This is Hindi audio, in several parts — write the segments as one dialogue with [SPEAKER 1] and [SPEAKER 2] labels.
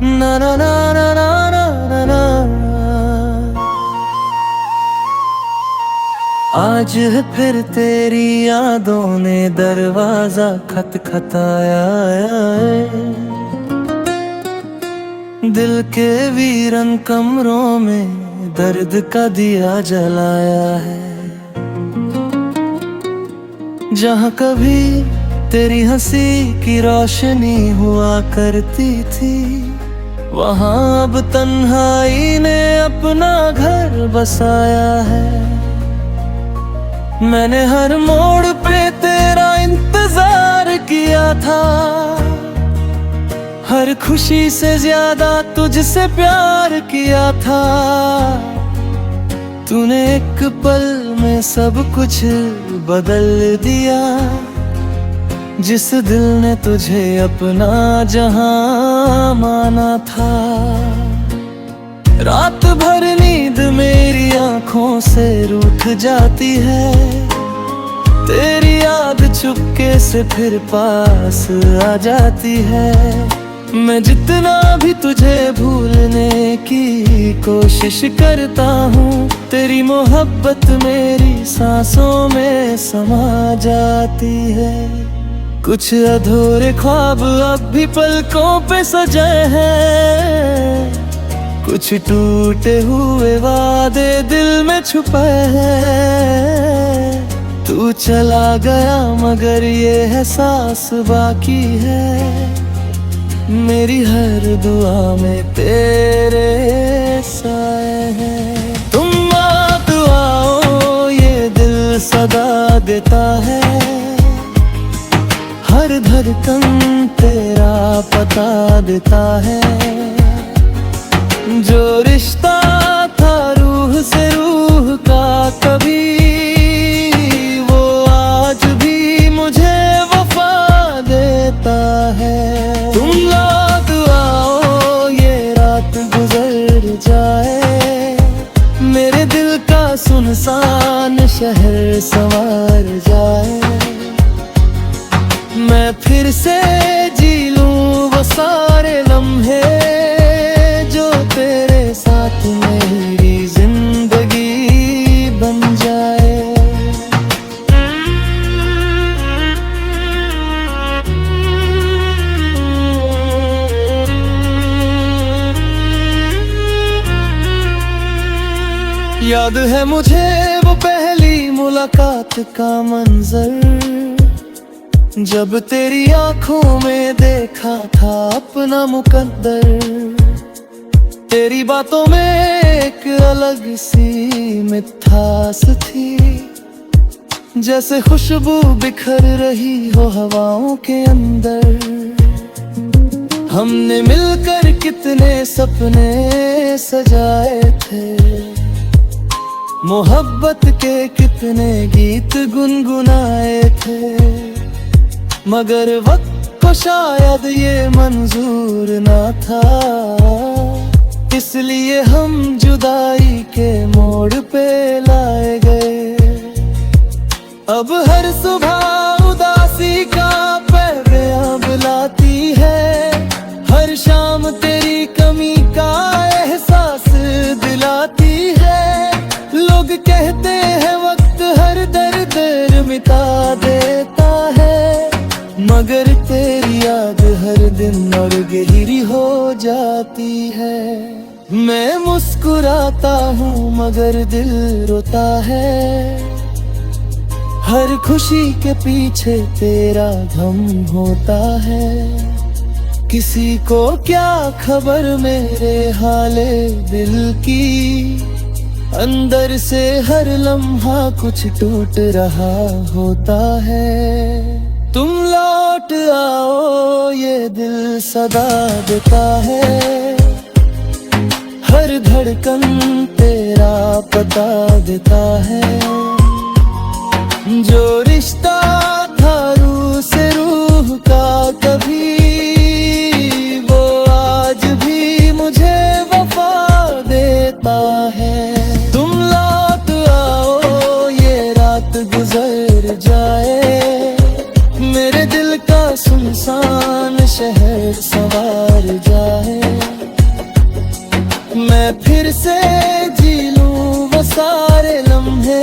[SPEAKER 1] ना ना ना ना ना ना ना ना। आज फिर तेरी यादों ने दरवाजा खटखटाया है। दिल के वीरन कमरों में दर्द का दिया जलाया है। जहाँ कभी तेरी हंसी की रोशनी हुआ करती थी, वहाँ अब तन्हाई ने अपना घर बसाया है। मैंने हर मोड़ पे तेरा इंतजार किया था, हर खुशी से ज्यादा तुझसे प्यार किया था। तूने एक पल में सब कुछ बदल दिया, जिस दिल ने तुझे अपना जहां माना था। रात भर नींद मेरी आंखों से रूठ जाती है, तेरी याद चुपके से फिर पास आ जाती है। मैं जितना भी तुझे भूलने की कोशिश करता हूँ, तेरी मोहब्बत मेरी सांसों में समा जाती है। कुछ अधूरे ख्वाब अब भी पलकों पे सजे हैं, कुछ टूटे हुए वादे दिल में छुपे हैं। तू चला गया मगर ये एहसास बाकी है, मेरी हर दुआ में तेरे साए हैं। तुम याद आओ ये दिल सदा देता है, हर धड़कन तेरा पता देता है। जो रिश्ता था रूह से रूह का कभी, वो आज भी मुझे वफा देता है। तुम याद आओ ये रात गुजर जाए, मेरे दिल का सुनसान शहर संवार जाए। मैं फिर से जी लूं वो सारे लम्हे जो तेरे साथ मेरी जिंदगी बन जाए। याद है मुझे वो पहली मुलाकात का मंजर, जब तेरी आंखों में देखा था अपना मुकद्दर। तेरी बातों में एक अलग सी मिठास थी, जैसे खुशबू बिखर रही हो हवाओं के अंदर। हमने मिलकर कितने सपने सजाए थे, मोहब्बत के कितने गीत गुनगुनाए थे। मगर वक्त को शायद ये मंजूर ना था, इसलिए हम जुदाई के मोड़ पे लाए गए। अब हर सुबह उदासी का पैगाम लाती है, हर शाम तेरी कमी का एहसास दिलाती है। लोग कहते हैं वक्त हर दर्द मिटा देता है, मगर तेरी याद हर दिन और गहरी हो जाती है। मैं मुस्कुराता हूँ मगर दिल रोता है, हर खुशी के पीछे तेरा गम होता है। किसी को क्या खबर मेरे हाले दिल की, अंदर से हर लम्हा कुछ टूट रहा होता है। तुम लौट आओ ये दिल सदा देता है, हर धड़कन तेरा पता देता है। जो रिश्ता था रूह से रूह का कभी, वो आज भी मुझे वफा देता है। तुम लौट आओ ये रात गुजर जाए, मेरे दिल का सुनसान शहर संवार जाए। फिर से जी लूं वो सारे लम्हे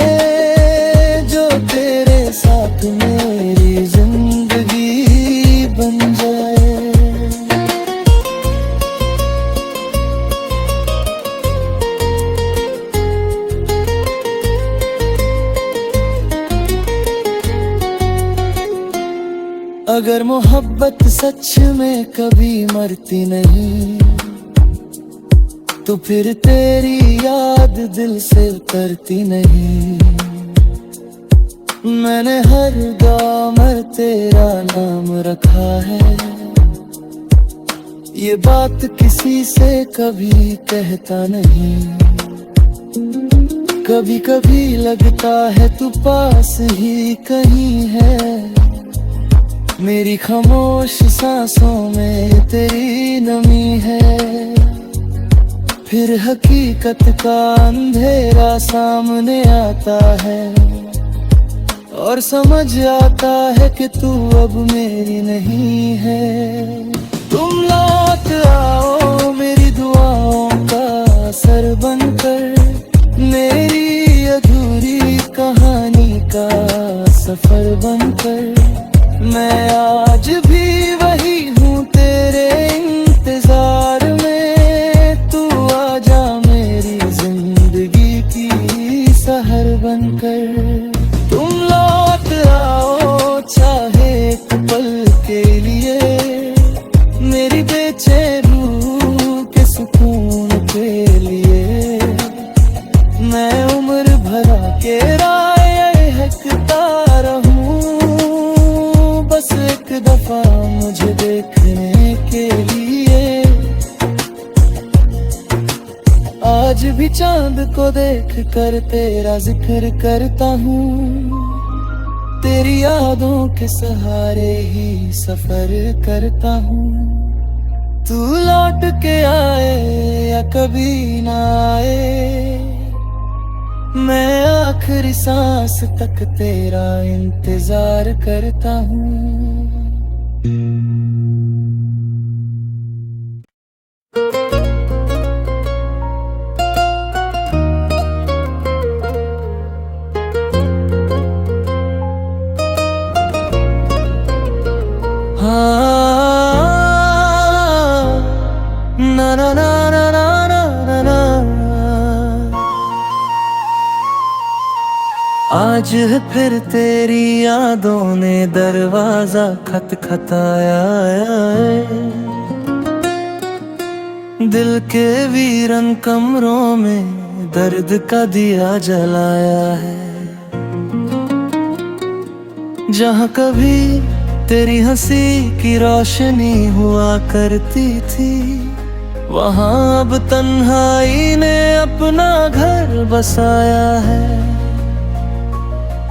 [SPEAKER 1] जो तेरे साथ मेरी जिंदगी बन जाए। अगर मोहब्बत सच में कभी मरती नहीं तो फिर तेरी याद दिल से उतरती नहीं। मैंने हर दौर में तेरा नाम रखा है, ये बात किसी से कभी कहता नहीं। कभी कभी लगता है तू पास ही कहीं है, मेरी खामोश सांसों में तेरी नमी है। फिर हकीकत का अंधेरा सामने आता है और समझ आता है कि तू अब मेरी नहीं है। तुम लौट आओ मेरी दुआओं का असर बनकर, मेरी अधूरी कहानी का सफर बनकर। मैं आज भी वही हूँ तेरे इंतजार में, तू आजा मेरी जिंदगी की सहर बनकर। तुम लौट आओ चाहे एक पल के लिए, मेरी बेचैन रूह के सुकून के लिए। मैं उम्र भरा के राय हकता रहूं, बस एक दफा मुझे देखने के लिए। आज भी चांद को देख कर तेरा जिक्र करता हूँ, तेरी यादों के सहारे ही सफर करता हूँ। तू लौट के आए या कभी ना आए, मैं आखिरी सांस तक तेरा इंतजार करता हूँ। ना ना ना ना ना ना ना। आज फिर तेरी यादों ने दरवाजा खटखटाया है, दिल के वीरन कमरों में दर्द का दिया जलाया है। जहाँ कभी तेरी हंसी की रोशनी हुआ करती थी, वहाँ अब तन्हाई ने अपना घर बसाया है।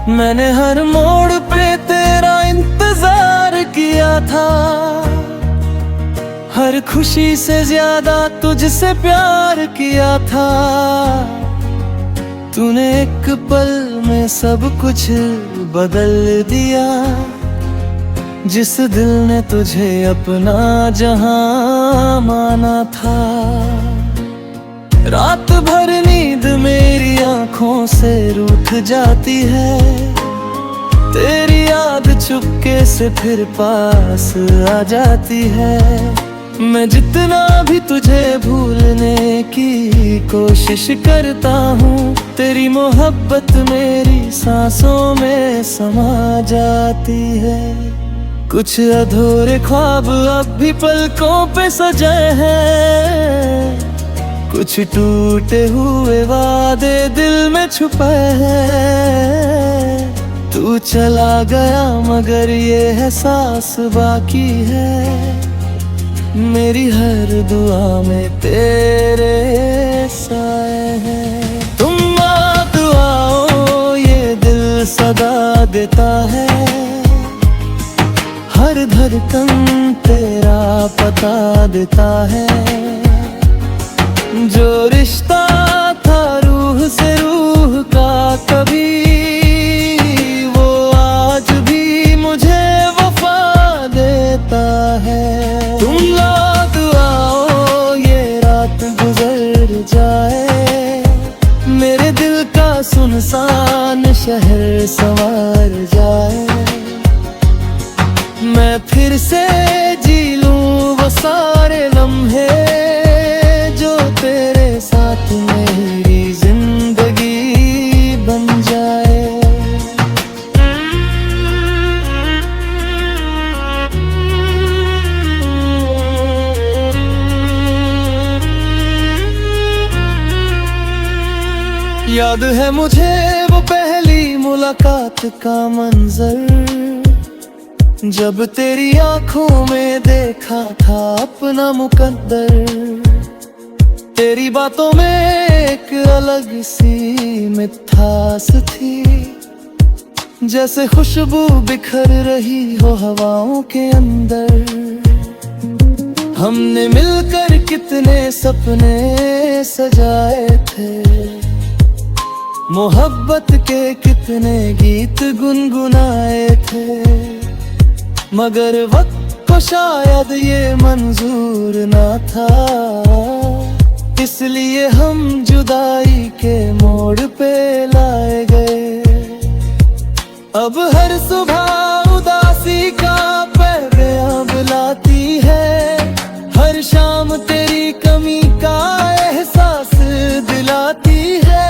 [SPEAKER 1] मैंने हर मोड़ पे तेरा इंतजार किया था, हर खुशी से ज्यादा तुझसे प्यार किया था। तूने एक पल में सब कुछ बदल दिया, जिस दिल ने तुझे अपना जहां माना था। रात भर नींद मेरी आंखों से रूठ जाती है, तेरी याद चुपके से फिर पास आ जाती है। मैं जितना भी तुझे भूलने की कोशिश करता हूँ, तेरी मोहब्बत मेरी सांसों में समा जाती है। कुछ अधूरे ख्वाब अब भी पलकों पे सजाए हैं, कुछ टूटे हुए वादे दिल में छुपाए हैं। तू चला गया मगर ये एहसास बाकी है, मेरी हर दुआ में तेरे साए हैं। तुम दुआओ ये दिल सदा देता है, हर धड़कन तेरा पता देता है। जो रिश्ता था रूह से रूह का कभी, वो आज भी मुझे वफा देता है। तुम याद आओ ये रात गुजर जाए, संवार जाए। मैं फिर से जी लूं वो सारे लम्हे जो तेरे साथ मेरी जिंदगी बन जाए। याद है मुझे वो पहली मुलाकात का मंजर, जब तेरी आंखों में देखा था अपना मुकद्दर। तेरी बातों में एक अलग सी मिठास थी, जैसे खुशबू बिखर रही हो हवाओं के अंदर। हमने मिलकर कितने सपने सजाए थे, मोहब्बत के कितने गीत गुनगुनाए थे, मगर वक्त को शायद ये मंजूर ना था। इसलिए हम जुदाई के मोड़ पे लाए गए। अब हर सुबह उदासी का पैगाम बुलाती है, हर शाम तेरी कमी का एहसास दिलाती है।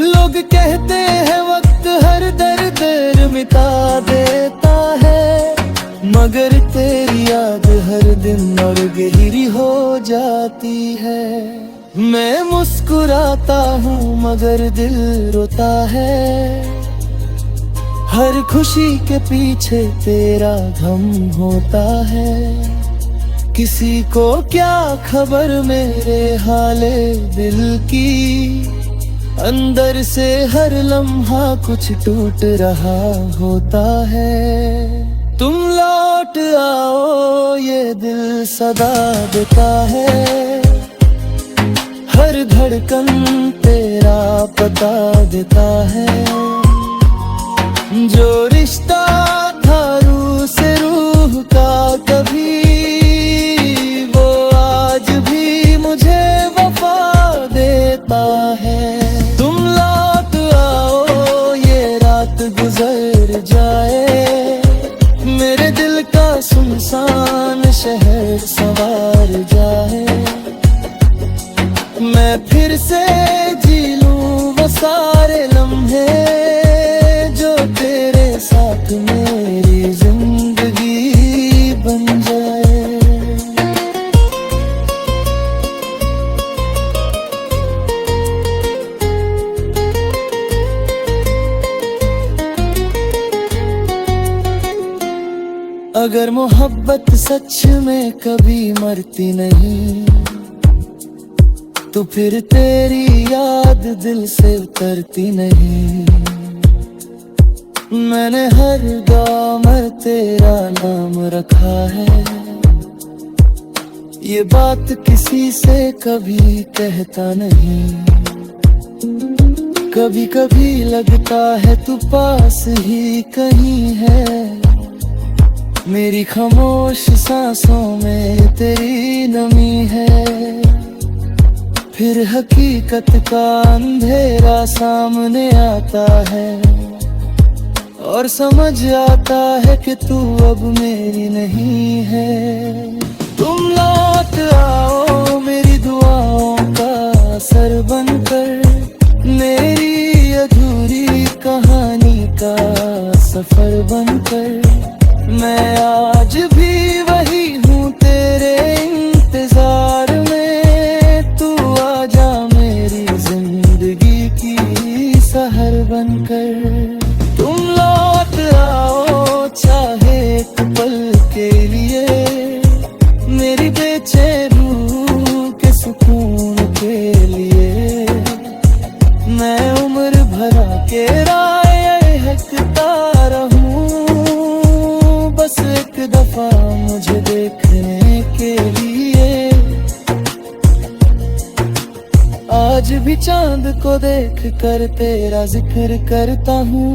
[SPEAKER 1] लोग कहते हैं वक्त हर दर्द मिटा देता है, मगर तेरी याद हर दिन और गहरी हो जाती है। मैं मुस्कुराता हूँ मगर दिल रोता है, हर खुशी के पीछे तेरा गम होता है। किसी को क्या खबर मेरे हाले दिल की, अंदर से हर लम्हा कुछ टूट रहा होता है। तुम लौट आओ ये दिल सदा देता है, हर धड़कन तेरा पता देता है। जो रिश्ता था रूह से रूह का कभी, वो आज भी मुझे वफा देता है। तुम लौट आओ ये रात गुजर जाए, मेरे दिल का सुनसान शहर संवार जाए। मैं फिर से जी लूं वो सारे लम्हे जो तेरे साथ मेरी जिंदगी बन जाए। अगर मोहब्बत सच में कभी मरती नहीं, तो फिर तेरी याद दिल से उतरती नहीं। मैंने हर गाँव में तेरा नाम रखा है, ये बात किसी से कभी कहता नहीं। कभी कभी लगता है तू पास ही कहीं है, मेरी खामोश सांसों में तेरी नमी है। फिर हकीकत का अंधेरा सामने आता है, और समझ आता है कि तू अब मेरी नहीं है। तुम लौट आओ मेरी दुआओं का असर बनकर, मेरी अधूरी कहानी का सफर बनकर। मैं आज भी वही हूँ तेरे इंतजार में, तू आजा मेरी जिंदगी की सहर बनकर। तुम लौट आओ चाहे एक पल के लिए, मेरी बेचैन रूह के सुकून के लिए। मैं उम्र भरा के राय हकता रहूं, बस एक दफा मुझे देखने के लिए। आज भी चांद को देख कर तेरा जिक्र करता हूँ,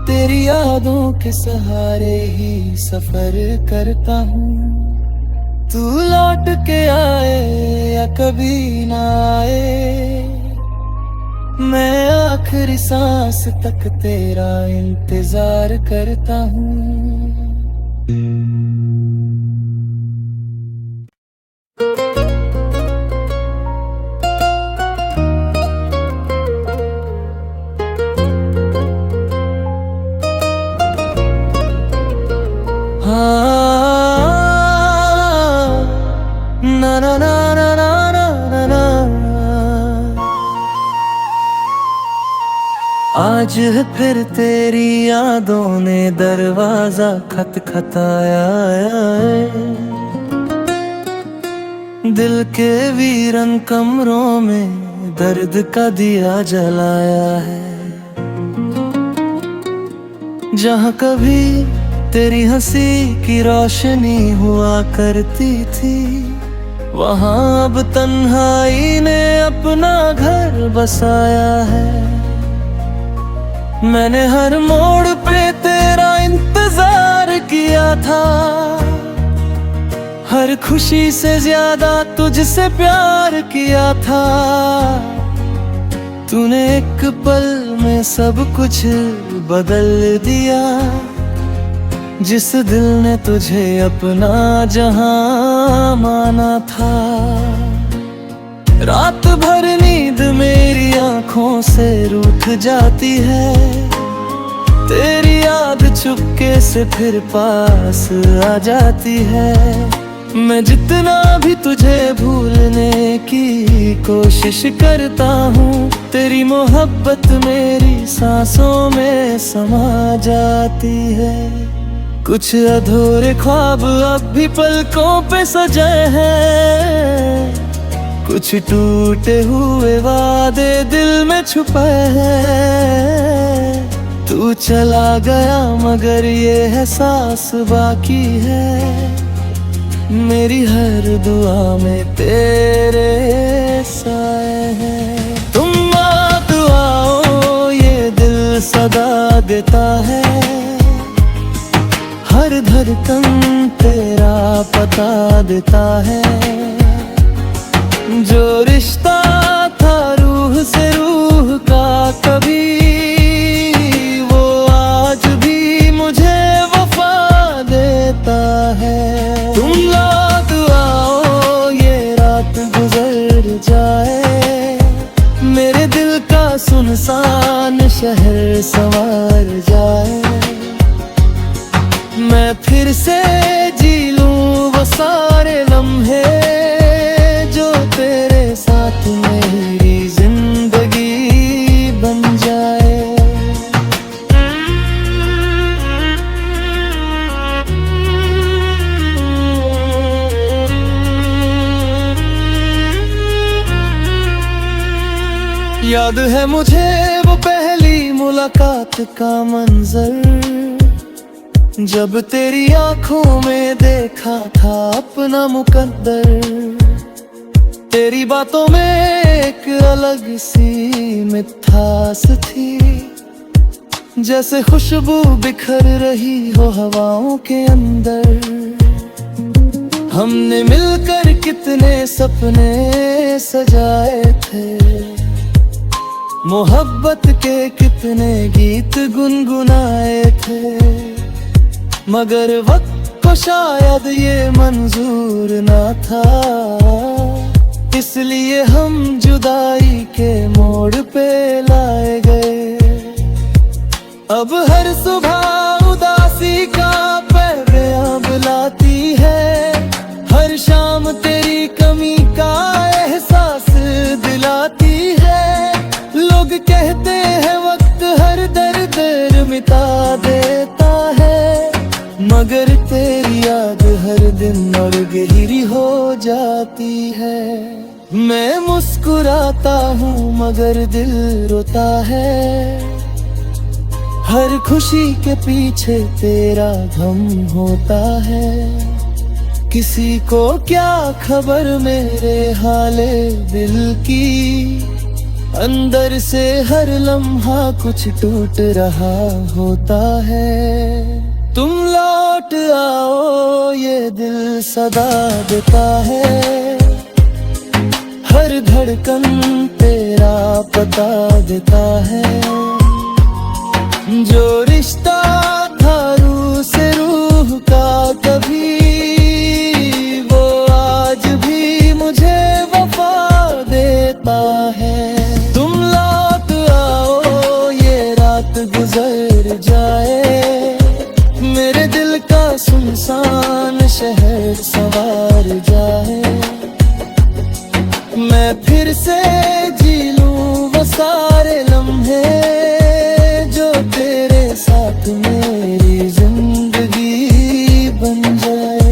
[SPEAKER 1] तेरी यादों के सहारे ही सफर करता हूँ। तू लौट के आए या कभी ना आए, मैं आँख आखिरी सांस तक तेरा इंतजार करता हूँ। ना ना ना ना ना ना ना। आज फिर तेरी यादों ने दरवाजा खटखटाया है। दिल के वीरन कमरों में दर्द का दिया जलाया है। जहाँ कभी तेरी हंसी की रोशनी हुआ करती थी, वहाँ अब तन्हाई ने अपना घर बसाया है। मैंने हर मोड़ पे तेरा इंतजार किया था, हर खुशी से ज्यादा तुझसे प्यार किया था। तूने एक पल में सब कुछ बदल दिया, जिस दिल ने तुझे अपना जहां माना था। रात भर नींद मेरी आंखों से रूठ जाती है, तेरी याद चुपके से फिर पास आ जाती है। मैं जितना भी तुझे भूलने की कोशिश करता हूँ, तेरी मोहब्बत मेरी सांसों में समा जाती है। कुछ अधूरे ख्वाब अब भी पलकों पे सजे हैं, कुछ टूटे हुए वादे दिल में छुपे हैं। तू चला गया मगर ये एहसास बाकी है, मेरी हर दुआ में तेरे साए हैं। तुम मत आओ ये दिल सदा देता है, हर धड़कन तेरा पता देता है। जो रिश्ता था रूह से रूह का कभी, वो आज भी मुझे वफा देता है। तुम लौट आओ ये रात गुजर जाए, मेरे दिल का सुनसान शहर संवार जाए। मैं फिर से जी लूं वो सारे लम्हे जो तेरे साथ मेरी जिंदगी बन जाए। याद है मुझे वो पहली मुलाकात का मंजर, जब तेरी आंखों में देखा था अपना मुकद्दर। तेरी बातों में एक अलग सी मिठास थी, जैसे खुशबू बिखर रही हो हवाओं के अंदर। हमने मिलकर कितने सपने सजाए थे, मोहब्बत के कितने गीत गुनगुनाए थे। मगर वक्त को शायद ये मंजूर ना था, इसलिए हम जुदाई के मोड़ पे लाए गए। अब हर सुबह उदासी का पैगाम बुलाती है, हर शाम तेरी कमी का एहसास दिलाती है। लोग कहते हैं वक्त हर दर्द मिटा देता है, मगर तेरी याद हर दिन और गहरी हो जाती है। मैं मुस्कुराता हूँ मगर दिल रोता है, हर खुशी के पीछे तेरा गम होता है। किसी को क्या खबर मेरे हाले दिल की, अंदर से हर लम्हा कुछ टूट रहा होता है। तुम लौट आओ ये दिल सदा देता है, हर धड़कन तेरा मेरा पता देता है। जो रिश्ता था रूह से रूह का कभी, वो आज भी मुझे वफा देता है। तुम लौट आओ ये रात गुजर जाए, मेरे दिल का सुनसान शहर संवार जाए। मैं फिर से जी लूं वो सारे लम्हे जो तेरे साथ मेरी जिंदगी बन जाए।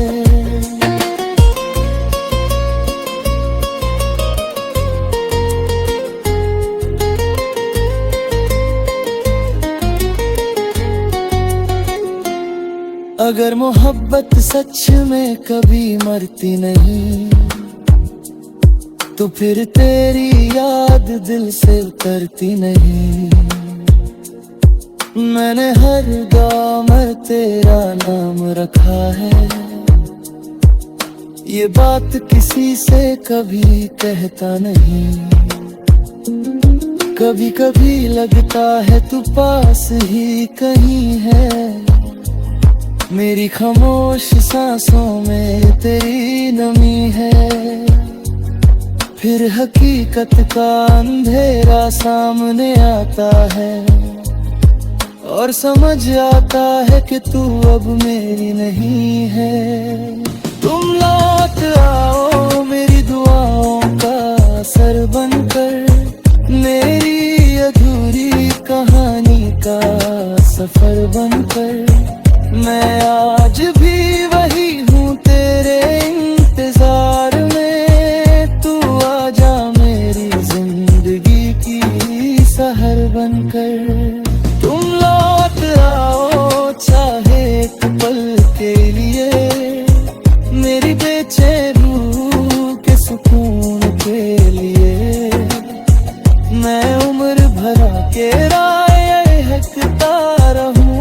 [SPEAKER 1] अगर मोहब्बत सच में कभी मरती नहीं, तो फिर तेरी याद दिल से उतरती नहीं। मैंने हर गाँव में तेरा नाम रखा है, ये बात किसी से कभी कहता नहीं। कभी कभी लगता है तू पास ही कहीं है, मेरी खामोश सांसों में तेरी नमी है। फिर हकीकत का अंधेरा सामने आता है, और समझ आता है कि तू अब मेरी नहीं है। तुम लौट आओ मेरी दुआओं का असर बनकर, मेरी अधूरी कहानी का सफर बनकर। मैं आज भी वही हूँ तेरे इंतजार में, तू आजा मेरी जिंदगी की सहर बनकर। तुम लौट आओ चाहे एक पल के लिए, मेरी बेचैन रूह के सुकून के लिए। मैं उम्र भरा के राह हकता रहूं,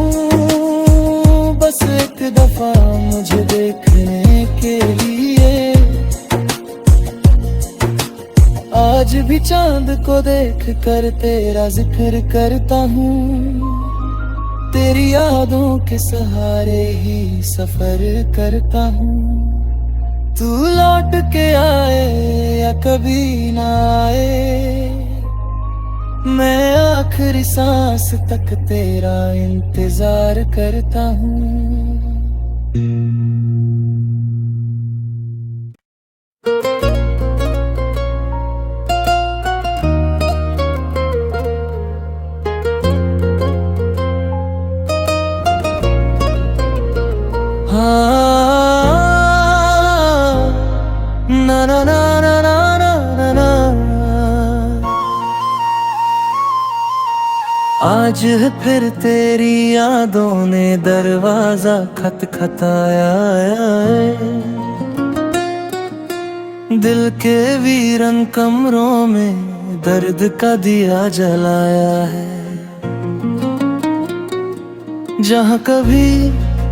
[SPEAKER 1] बस एक दफा मुझे देखने के लिए। आज भी चांद को देख कर तेरा जिक्र करता हूँ, तेरी यादों के सहारे ही सफर करता हूँ। तू लौट के आए या कभी ना आए, मैं आखिरी सांस तक तेरा इंतजार करता हूँ। ना ना ना ना ना ना ना। आज फिर तेरी यादों ने दरवाजा खटखटाया है, दिल के वीरन कमरों में दर्द का दिया जलाया है। जहाँ कभी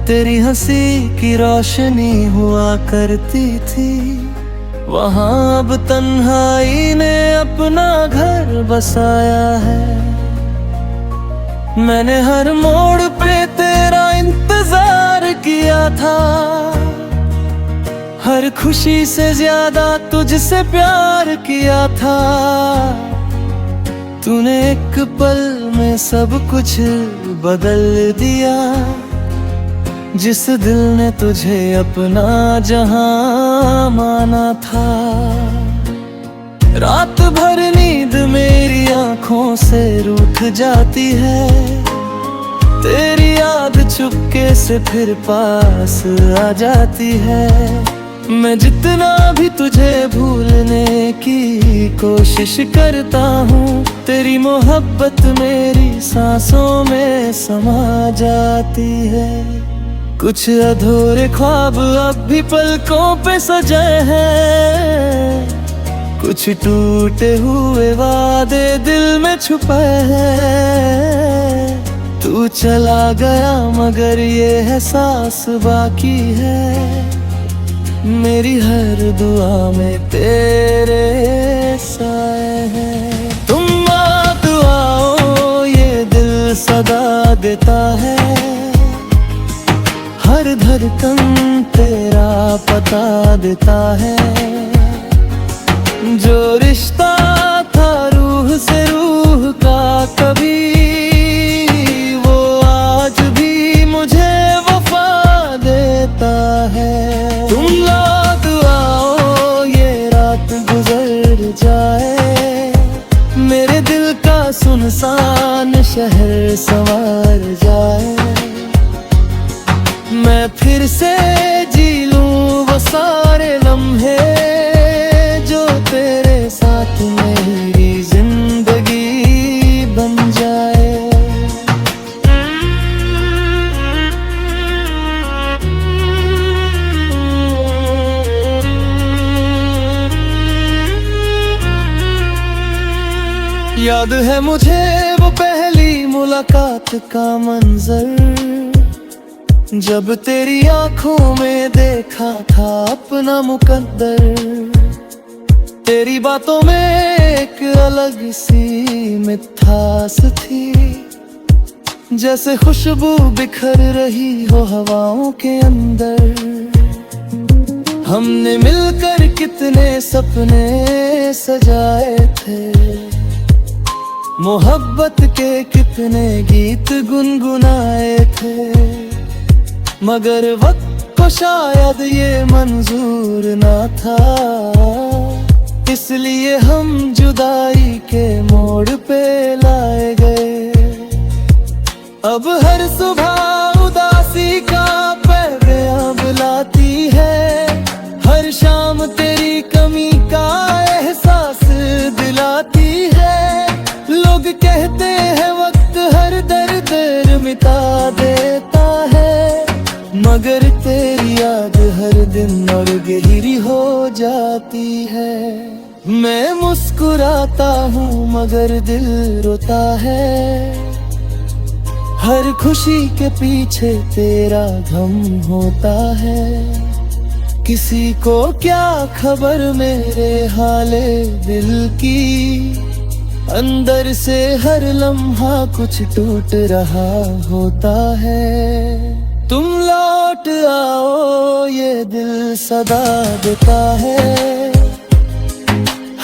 [SPEAKER 1] तेरी हंसी की रोशनी हुआ करती थी, वहाँ अब तन्हाई ने अपना घर बसाया है। मैंने हर मोड़ पे तेरा इंतजार किया था, हर खुशी से ज्यादा तुझसे प्यार किया था। तूने एक पल में सब कुछ बदल दिया, जिस दिल ने तुझे अपना जहां माना था। रात भर नींद मेरी आंखों से रूठ जाती है, तेरी याद चुपके से फिर पास आ जाती है। मैं जितना भी तुझे भूलने की कोशिश करता हूँ, तेरी मोहब्बत मेरी सांसों में समा जाती है। कुछ अधूरे ख्वाब अब भी पलकों पे सजे हैं, कुछ टूटे हुए वादे दिल में छुपे हैं। तू चला गया मगर ये एहसास बाकी है, मेरी हर दुआ में तेरे साए हैं। देता है। हर धड़कन तेरा पता देता है। जो रिश्ता था रूह से रूह का कभी, वो आज भी मुझे वफा देता है। तुम याद आओ ये रात गुजर जाए, मेरे दिल का सुनसान शहर संवार जाए। मैं फिर से जी लूं वो सारे लम्हे जो तेरे साथ मेरी जिंदगी बन जाए। याद है मुझे वो पहली मुलाकात का मंजर, जब तेरी आंखों में देखा था अपना मुकद्दर। तेरी बातों में एक अलग सी मिठास थी, जैसे खुशबू बिखर रही हो हवाओं के अंदर। हमने मिलकर कितने सपने सजाए थे, मोहब्बत के कितने गीत गुनगुनाए थे। मगर वक्त को शायद ये मंजूर ना था, इसलिए हम जुदाई के मोड़ पे लाए गए। अब हर सुबह उदासी का पैगाम बुलाती है, हर शाम तेरी कमी का एहसास दिलाती है। लोग कहते हैं वक्त हर दर्द मिटा देता है, मगर तेरी याद हर दिन और गहरी हो जाती है। मैं मुस्कुराता हूँ मगर दिल रोता है, हर खुशी के पीछे तेरा गम होता है। किसी को क्या खबर मेरे हाले दिल की, अंदर से हर लम्हा कुछ टूट रहा होता है। तुम लौट आओ ये दिल सदा देता है,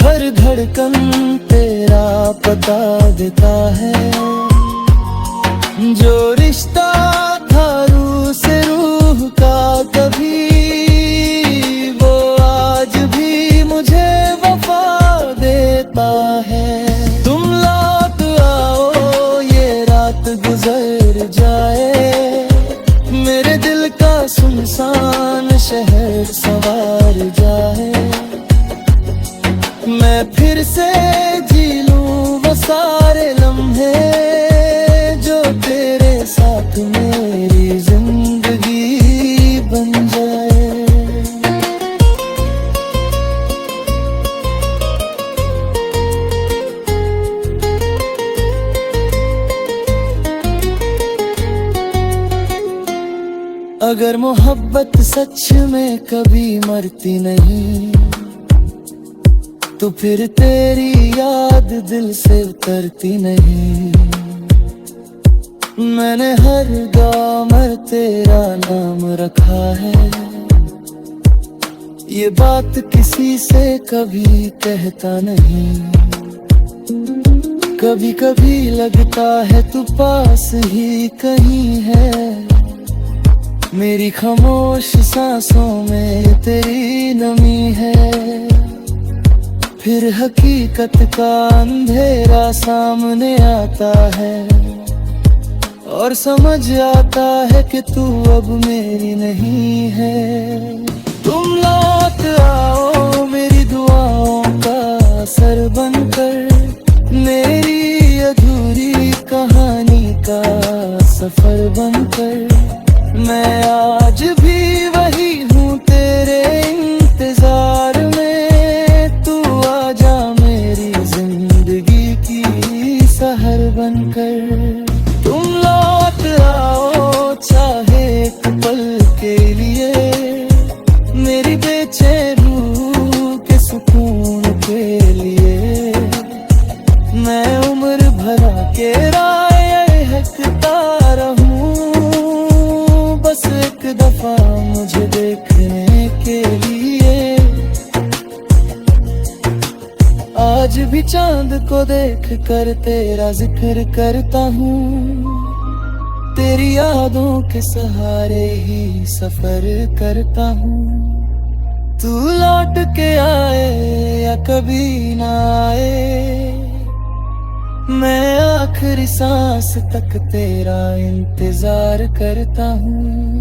[SPEAKER 1] हर धड़कन तेरा पता देता है। जो रिश्ता था रूह से रूह का कभी, वो आज भी मुझे वफा देता है। तुम लौट आओ ये रात गुजर जाए, मेरे दिल का सुनसान शहर संवार जाए। मैं फिर से जी लूं वो सारे लम्हे जो तेरे साथ मेरी जिंदगी बन जाए। अगर मोहब्बत सच में कभी मरती नहीं, तो फिर तेरी याद दिल से उतरती नहीं। मैंने हर गाँव में तेरा नाम रखा है, ये बात किसी से कभी कहता नहीं। कभी कभी लगता है तू पास ही कहीं है, मेरी खामोश सांसों में तेरी नमी है। फिर हकीकत का अंधेरा सामने आता है, और समझ आता है कि तू अब मेरी नहीं है। तुम लौट आओ मेरी दुआओं का असर बनकर, मेरी अधूरी कहानी का सफर बनकर। मैं आज भी वही हूँ तेरे इंतजार में, तू आजा मेरी जिंदगी की सहर बनकर। तुम लौट आओ चाहे एक पल के लिए, मेरी बेचैन रूह के सुकून आज भी चांद को देख कर तेरा जिक्र करता हूँ, तेरी यादों के सहारे ही सफर करता हूँ। तू लौट के आए या कभी ना आए, मैं आखिरी सांस तक तेरा इंतजार करता हूँ।